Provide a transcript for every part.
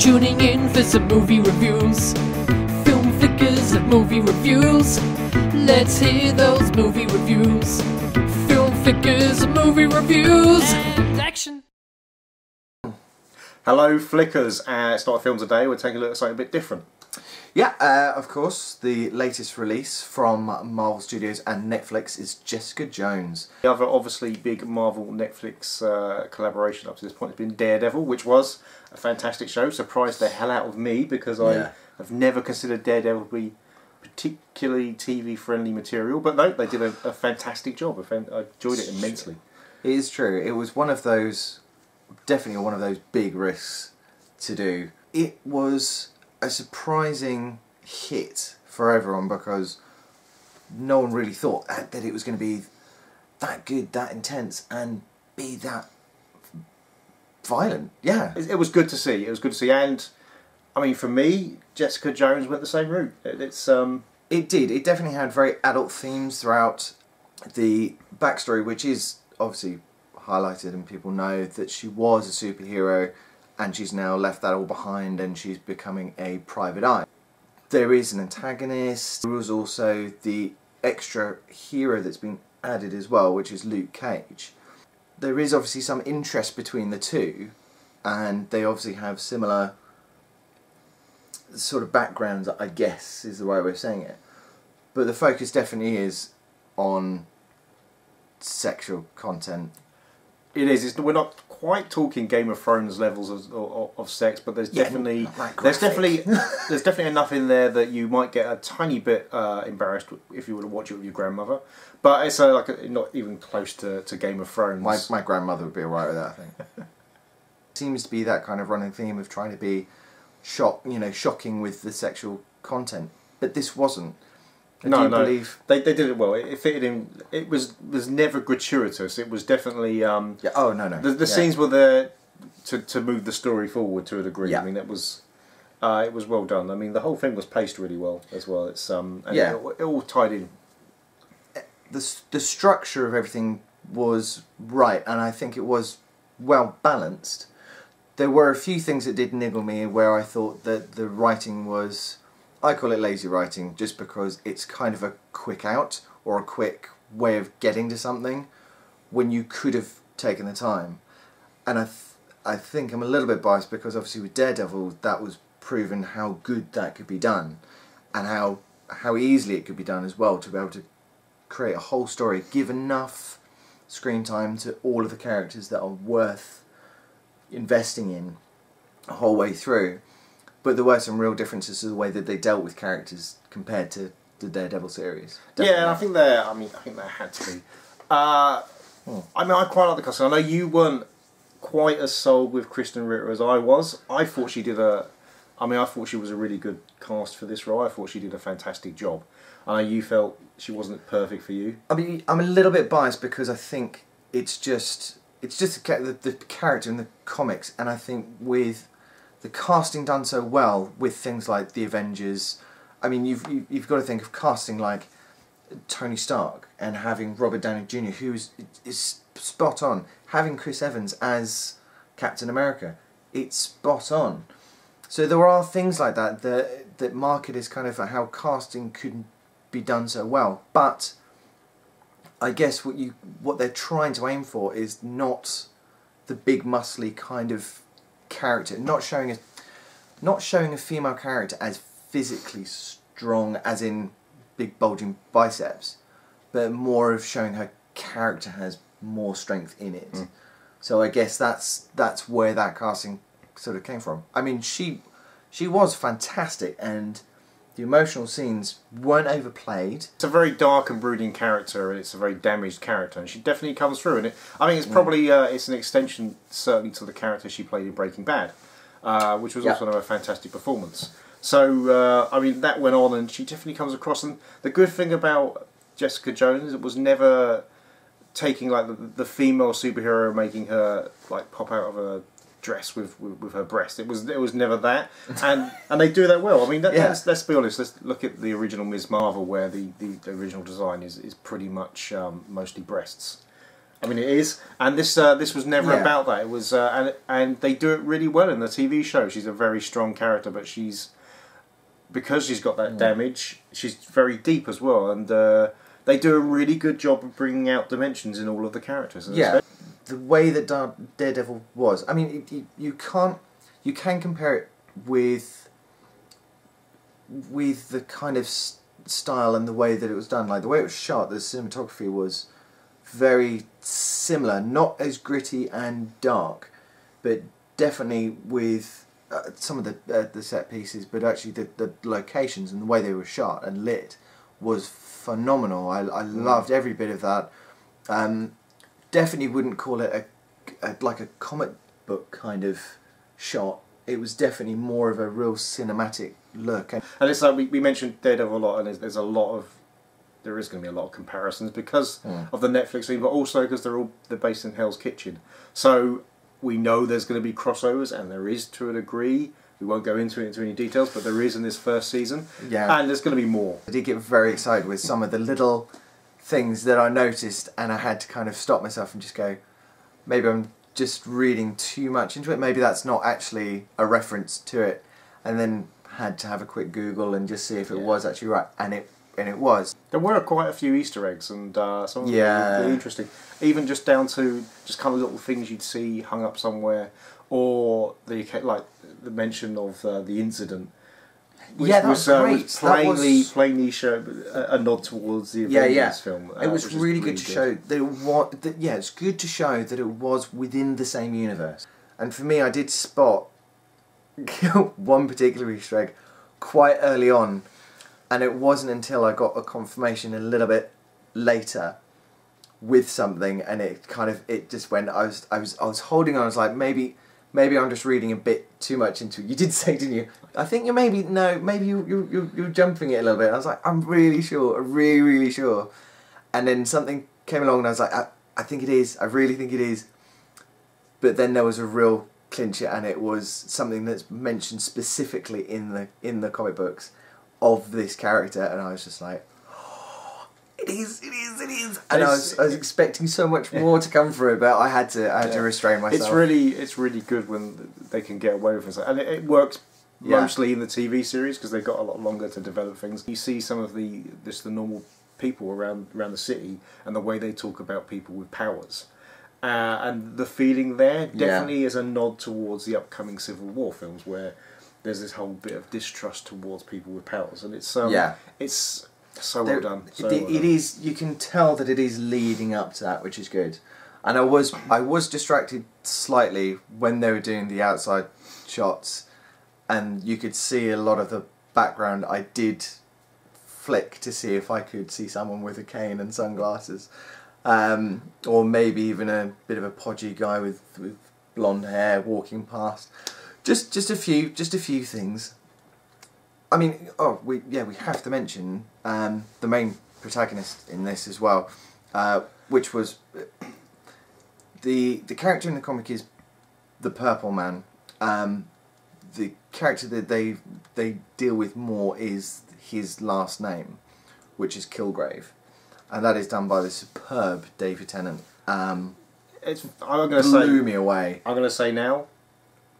tuning in for some movie reviews. Film flickers of movie reviews. Let's hear those movie reviews. Film flickers of movie reviews. And action. Hello Flickers, it's not a film today, we're taking a look at something a bit different. Yeah, of course, the latest release from Marvel Studios and Netflix is Jessica Jones. The other obviously big Marvel Netflix collaboration up to this point has been Daredevil, which was a fantastic show, surprised the hell out of me because I have never considered Daredevil to be particularly TV friendly material, but no, they did a fantastic job. I enjoyed it immensely. It is true, it was one of those, definitely one of those big risks to do. It was a surprising hit for everyone because no one really thought that it was going to be that good, that intense, and be that violent. Yeah, It was good to see. It was good to see, and I mean, for me, Jessica Jones went the same route. It did. It definitely had very adult themes throughout the backstory, which is obviously highlighted, and people know that she was a superhero and she's now left that all behind and she's becoming a private eye. There is an antagonist. There was also the extra hero that's been added as well, which is Luke Cage. There is obviously some interest between the two, and they obviously have similar sort of backgrounds, I guess is the way we're saying it. But the focus definitely is on sexual content. It is. We're not quite talking Game of Thrones levels of sex, but there's definitely enough in there that you might get a tiny bit embarrassed if you were to watch it with your grandmother. But it's not even close to Game of Thrones. My grandmother would be alright with that, I think. Seems to be that kind of running theme of trying to be shocking with the sexual content, but this wasn't. No, they did it well. It fitted in. It was never gratuitous. It was definitely. Oh no. The scenes were there to move the story forward to a degree. Yeah. I mean, it was well done. I mean, the whole thing was paced really well as well. It's and yeah, it all tied in. The structure of everything was right, and I think it was well balanced. There were a few things that did niggle me where I thought that the writing was, I call it lazy writing, just because it's kind of a quick out or a quick way of getting to something when you could have taken the time. And I think I'm a little bit biased because obviously with Daredevil that was proven how good that could be done, and how easily it could be done as well, to be able to create a whole story, give enough screen time to all of the characters that are worth investing in the whole way through. But there were some real differences to the way that they dealt with characters compared to the Daredevil series. Definitely. Yeah, I think there had to be. I mean, I quite like the casting. I know you weren't quite as sold with Krysten Ritter as I was. I thought she was a really good cast for this role. I thought she did a fantastic job. I know you felt she wasn't perfect for you. I mean, I'm a little bit biased because I think it's just the character in the comics, and I think with the casting done so well with things like the Avengers, I mean, you've got to think of casting like Tony Stark and having Robert Downey Jr., who is spot on. Having Chris Evans as Captain America, it's spot on. So there are things like that market is kind of how casting could be done so well. But I guess what they're trying to aim for is not the big muscly kind of character, not showing a female character as physically strong as in big bulging biceps, but more of showing her character has more strength in it. So I guess that's where that casting sort of came from. I mean, she was fantastic, and the emotional scenes weren't overplayed. It's a very dark and brooding character, and it's a very damaged character, and she definitely comes through. And I think it's probably it's an extension, certainly, to the character she played in Breaking Bad, which was also a fantastic performance. So I mean, that went on, and she definitely comes across. And the good thing about Jessica Jones, it was never taking like the female superhero, making her like pop out of a dress with her breast. It was never that, and they do that well. I mean, let's be honest. Let's look at the original Ms. Marvel, where the original design is pretty much mostly breasts. I mean, it is, and this was never about that. It was, and they do it really well in the TV show. She's a very strong character, but because she's got that damage, she's very deep as well, and they do a really good job of bringing out dimensions in all of the characters. The way that Daredevil was, I mean, you can compare it with the kind of style and the way that it was done, like the way it was shot. The cinematography was very similar, not as gritty and dark, but definitely with some of the set pieces, but actually the locations and the way they were shot and lit was phenomenal. I loved every bit of that. Definitely wouldn't call it like a comic book kind of shot. It was definitely more of a real cinematic look. And it's like we mentioned Daredevil a lot, and there is going to be a lot of comparisons because of the Netflix thing, but also because they're based in Hell's Kitchen. So we know there's going to be crossovers, and there is to a degree. We won't go into any details, but there is in this first season. Yeah. And there's going to be more. I did get very excited with some of the little things that I noticed, and I had to kind of stop myself and just go, maybe I'm just reading too much into it. Maybe that's not actually a reference to it. And then had to have a quick Google and just see if it was actually right. And it was. There were quite a few Easter eggs, and some of them were really interesting. Even just down to just kind of little things you'd see hung up somewhere, or the mention of the incident. Which that was great. Was plainly showed a nod towards the Avengers film. It was really good to show that it was. It's good to show that it was within the same universe. And for me, I did spot one particular Easter egg quite early on, and it wasn't until I got a confirmation a little bit later with something, and it just went. I was holding on. I was like, maybe I'm just reading a bit too much into it. You did say, didn't you? I think maybe you're jumping it a little bit. And I was like, I'm really sure, I'm really, really sure. And then something came along, and I was like, I think it is. I really think it is. But then there was a real clincher, and it was something that's mentioned specifically in the comic books of this character, and I was just like, oh, it is. And I was expecting so much more to come through, but I had to restrain myself. It's really good when they can get away with it, and it works mostly in the TV series because they've got a lot longer to develop things. You see some of the normal people around the city and the way they talk about people with powers. And the feeling there definitely is a nod towards the upcoming Civil War films, where there's this whole bit of distrust towards people with powers, and it's so well done. It is. You can tell that it is leading up to that, which is good. And I was distracted slightly when they were doing the outside shots, and you could see a lot of the background. I did flick to see if I could see someone with a cane and sunglasses. Or maybe even a bit of a podgy guy with blonde hair walking past. Just a few things. I mean, we have to mention the main protagonist in this as well, which was the character in the comic is the Purple Man. The character that they deal with more is his last name, which is Kilgrave. And that is done by the superb David Tennant. Blew me away. I'm going to say now,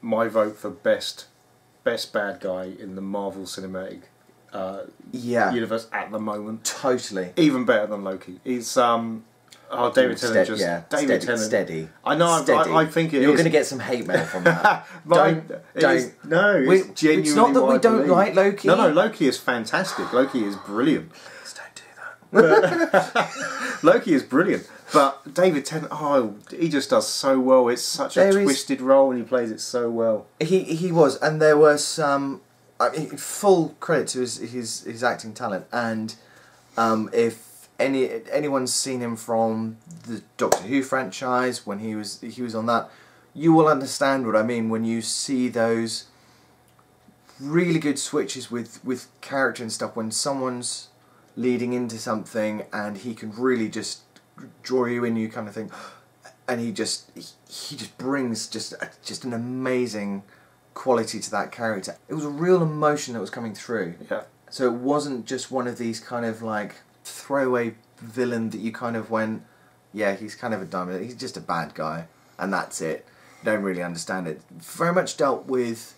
my vote for best bad guy in the Marvel Cinematic universe at the moment. Totally. Even better than Loki. He's David Tennant David Tennant. Steady. I know. I think you're going to get some hate mail from that. Don't. No, it's genuinely. It's not that we don't like Loki. No, Loki is fantastic. Loki is brilliant. Loki is brilliant, but David Tennant, he just does so well. It's such a twisted role, and he plays it so well. He was, and there was some full credit to his acting talent. And if anyone's seen him from the Doctor Who franchise when he was on that, you will understand what I mean when you see those really good switches with character and stuff when someone's leading into something and he can really just draw you in, you kind of think, and he just brings just an amazing quality to that character. It was a real emotion that was coming through. Yeah. So it wasn't just one of these kind of like throwaway villain that you kind of went, yeah, he's kind of a dumb. He's just a bad guy, and that's it. Don't really understand it. Very much dealt with.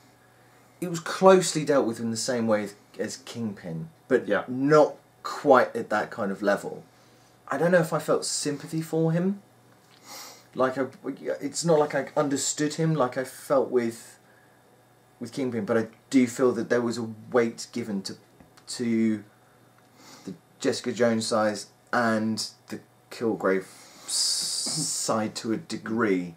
It was closely dealt with in the same way as Kingpin, but Yeah. not quite at that kind of level. I don't know if I felt sympathy for him. It's not like I understood him like I felt with Kingpin, but I do feel that there was a weight given to the Jessica Jones side and the Kilgrave side to a degree.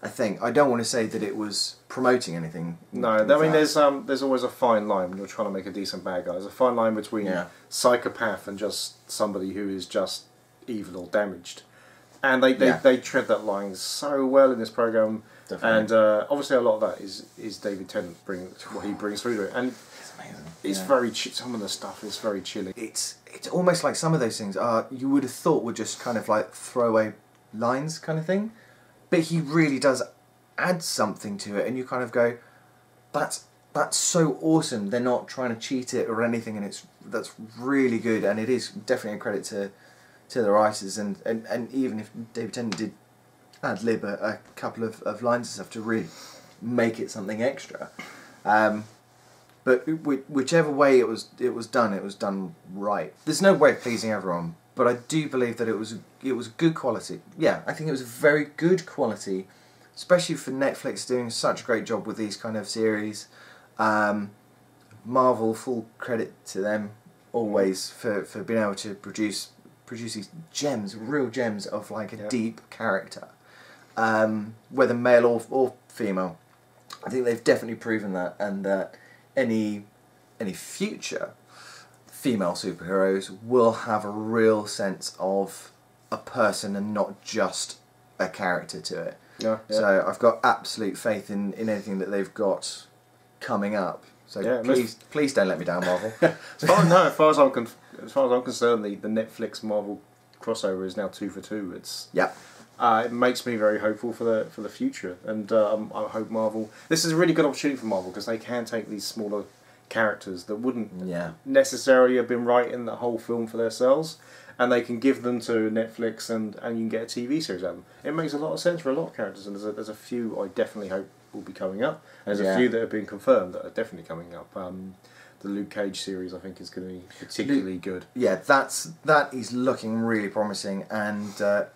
I think I don't want to say that it was promoting anything. No, I mean there's always a fine line when you're trying to make a decent bad guy. There's a fine line between psychopath and just somebody who is just evil or damaged, and they tread that line so well in this program. Definitely. And obviously a lot of that is David Tennant what he brings through to it, and It's amazing. it's very some of the stuff is very chilly. It's almost like some of those things are you would have thought were just kind of like throwaway lines kind of thing, but he really does add something to it, and you kind of go, that's so awesome. They're not trying to cheat it or anything, and that's really good, and it is definitely a credit to the writers, and even if David Tennant did ad lib a couple of lines and stuff to really make it something extra. But whichever way it was done right. There's no way of pleasing everyone, but I do believe that it was good quality. Yeah, I think it was very good quality, especially for Netflix doing such a great job with these kind of series. Marvel, full credit to them always for being able to produce these gems, real gems of like a deep character, whether male or female. I think they've definitely proven that, and that any future female superheroes will have a real sense of a person and not just a character to it. Yeah. So I've got absolute faith in anything that they've got coming up. So please don't let me down, Marvel. As far as I'm concerned, the Netflix Marvel crossover is now 2 for 2. It makes me very hopeful for the future, and I hope Marvel. This is a really good opportunity for Marvel because they can take these smaller characters that wouldn't necessarily have been right in the whole film for themselves, and they can give them to Netflix, and you can get a TV series out of them. It makes a lot of sense for a lot of characters, and there's a few I definitely hope will be coming up, and there's a few that have been confirmed that are definitely coming up. The Luke Cage series I think is going to be particularly good. Yeah, that is looking really promising, and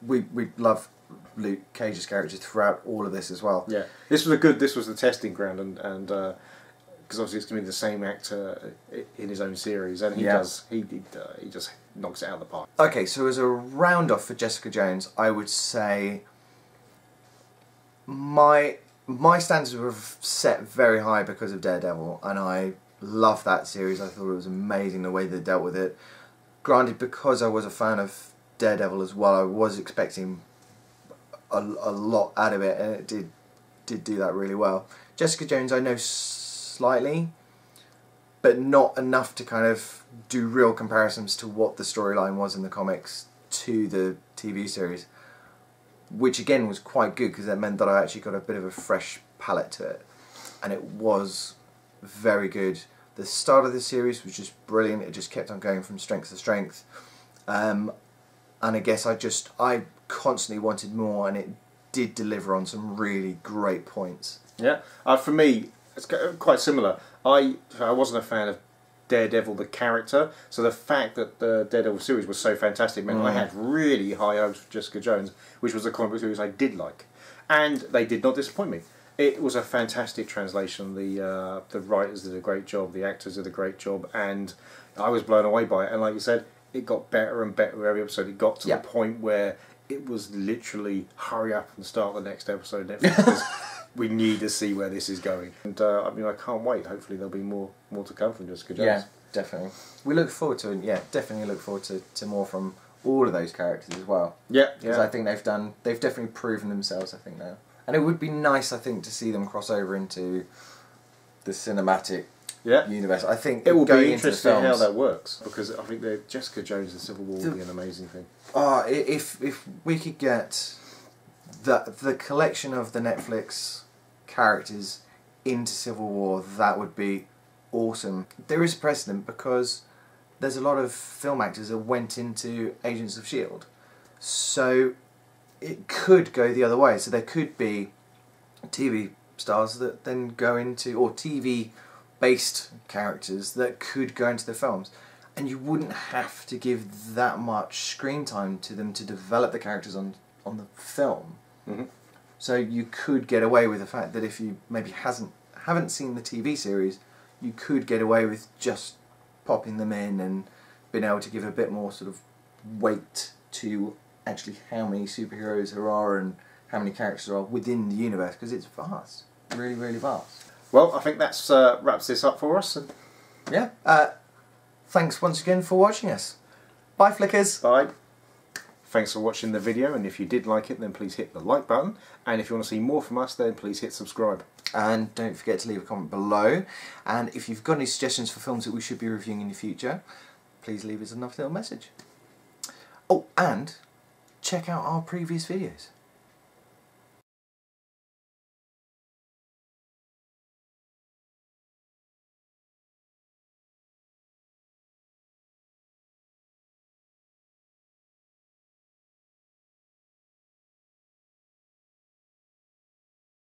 we love Luke Cage's character throughout all of this as well. Yeah, this was the testing ground, and because obviously it's going to be the same actor in his own series, and he just knocks it out of the park. Okay, so as a round off for Jessica Jones, I would say my standards were set very high because of Daredevil, and I love that series. I thought it was amazing the way they dealt with it. Granted, because I was a fan of Daredevil as well, I was expecting a lot out of it, and it did do that really well. Jessica Jones, I know slightly, but not enough to kind of do real comparisons to what the storyline was in the comics to the TV series, which again was quite good because that meant that I actually got a bit of a fresh palette to it, and it was very good. The start of the series was just brilliant. It just kept on going from strength to strength, and I guess I constantly wanted more, and it did deliver on some really great points. Yeah, for me it's quite similar. I wasn't a fan of Daredevil the character, so the fact that the Daredevil series was so fantastic meant I had really high hopes for Jessica Jones, which was a comic book series I did like, and they did not disappoint me. It was a fantastic translation. The writers did a great job, the actors did a great job, and I was blown away by it. And like you said, it got better and better with every episode. It got to the point where it was literally hurry up and start the next episode because we need to see where this is going. And I mean, I can't wait. Hopefully there'll be more to come from Jessica Jones. Yeah, definitely. We look forward to it. Yeah, definitely look forward to more from all of those characters as well. Yeah, because I think they've definitely proven themselves, I think, now. And it would be nice, I think, to see them cross over into the cinematic universe. I think it will be interesting how that works, because I think Jessica Jones and Civil War would be an amazing thing. If we could get the collection of the Netflix characters into Civil War, that would be awesome. There is precedent because there's a lot of film actors that went into Agents of S.H.I.E.L.D. So it could go the other way. So there could be TV stars that then go into, or TV based characters that could go into the films, and you wouldn't have to give that much screen time to them to develop the characters on the film. Mm-hmm. So you could get away with the fact that if you maybe haven't seen the TV series, you could get away with just popping them in and being able to give a bit more sort of weight to actually how many superheroes there are and how many characters there are within the universe, because it's vast, really, really vast. Well, I think that's wraps this up for us. And Yeah. Thanks once again for watching us. Bye, Flickers. bye. Thanks for watching the video, and if you did like it, then please hit the like button. And if you want to see more from us, then please hit subscribe. And don't forget to leave a comment below. And if you've got any suggestions for films that we should be reviewing in the future, please leave us a nice little message. Oh, and check out our previous videos.